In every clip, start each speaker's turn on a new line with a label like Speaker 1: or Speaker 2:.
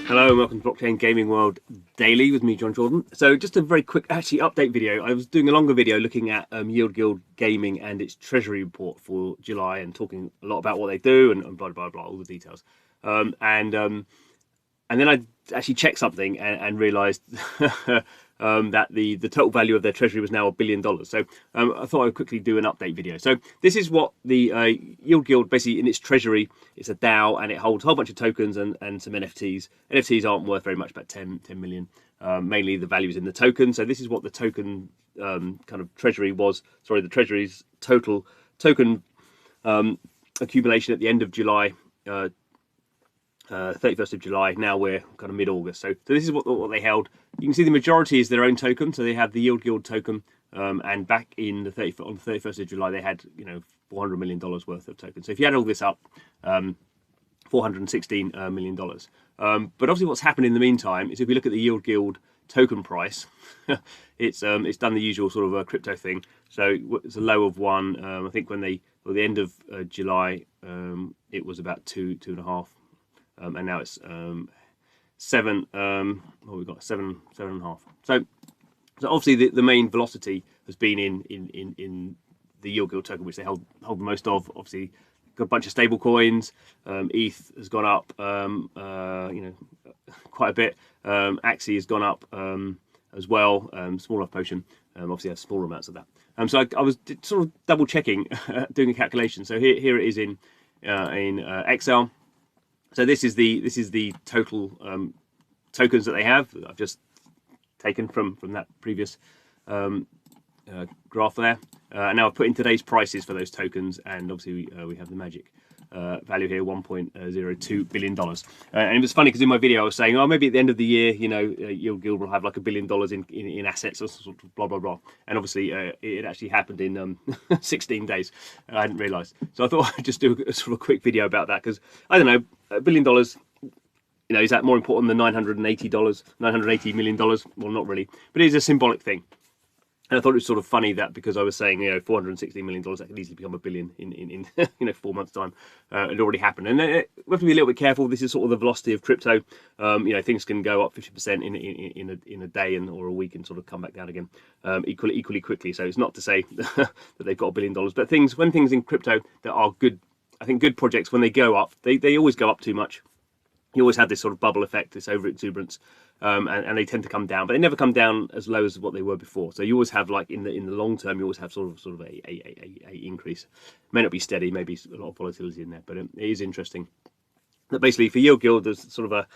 Speaker 1: Hello and welcome to Blockchain Gaming World Daily with me, John Jordan. So just a very quick update video. I was doing a longer video looking at Yield Guild Gaming and its Treasury report for July and talking a lot about what they do and blah, blah, blah, all the details. And then I actually checked something and realised that the total value of their treasury was now $1 billion. So I thought I'd quickly do an update video. So this is what the Yield Guild, basically in its treasury, it's a DAO and it holds a whole bunch of tokens and some NFTs. NFTs aren't worth very much, about 10 million. Mainly the value is in the token. So this is what the token kind of treasury was. Sorry, the treasury's total token accumulation at the end of July. 31st of July. Now we're kind of mid-August. So this is what they held. You can see the majority is their own token. So they have the Yield Guild token, and back in the 31st of July they had $400 million worth of tokens. So if you add all this up, $416 million. But obviously what's happened in the meantime is if we look at the Yield Guild token price, it's done the usual sort of a crypto thing. So it's a low of 1. I think when the end of July, it was about 2.5. And now it's 7. We've got 7.5. So obviously the main velocity has been in the Yield Guild token, which they hold the most of. Obviously, got a bunch of stable coins. ETH has gone up, quite a bit. Axie has gone up as well. Small Life Potion obviously has smaller amounts of that. So I was sort of double checking, doing a calculation. So here it is in Excel. So this is the total tokens that they have. I've just taken from that previous graph there. Now I've put in today's prices for those tokens, and obviously we have the magic value here, $1.02 billion. And it was funny because in my video I was saying, oh, maybe at the end of the year, Yield Guild will have like $1 billion in assets or sort of blah blah blah. And obviously it actually happened in 16 days. I hadn't realised, so I thought I'd just do a sort of a quick video about that, because I don't know, $1 billion. Is that more important than $980 million? Well, not really, but it is a symbolic thing. And I thought it was sort of funny that because I was saying, $416 million, that could easily become $1 billion in 4 months' time. It already happened. And we have to be a little bit careful. This is sort of the velocity of crypto. Things can go up 50% in a day or a week and sort of come back down again equally quickly. So it's not to say that they've got $1 billion, but when things in crypto that are good, I think good projects, when they go up, they always go up too much. You always have this sort of bubble effect, this over exuberance, and they tend to come down, but they never come down as low as what they were before. So you always have, like in the long term, you always have sort of a increase. It may not be steady, maybe a lot of volatility in there, but it is interesting that basically for Yield Guild there's sort of an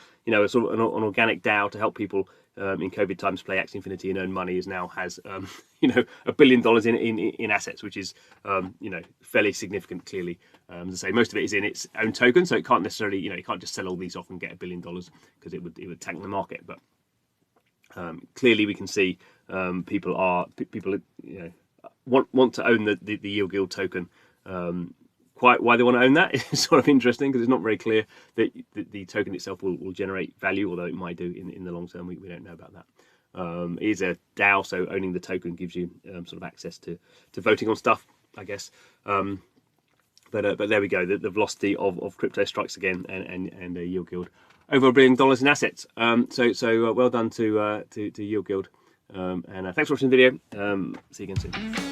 Speaker 1: organic DAO to help people in COVID times play Axie Infinity and earn money. Now has $1 billion in assets, which is fairly significant. Clearly, as I say, most of it is in its own token, so it can't necessarily you can't just sell all these off and get $1 billion, because it would tank the market. But clearly we can see people want to own the Yield Guild token. Quite why they want to own that is sort of interesting, because it's not very clear that the token itself will generate value, although it might do in the long term. We don't know about that. It is a DAO, so owning the token gives you sort of access to voting on stuff, I guess. But there we go. The velocity of crypto strikes again, and Yield Guild over $1 billion in assets. So well done to Yield Guild. And thanks for watching the video. See you again soon.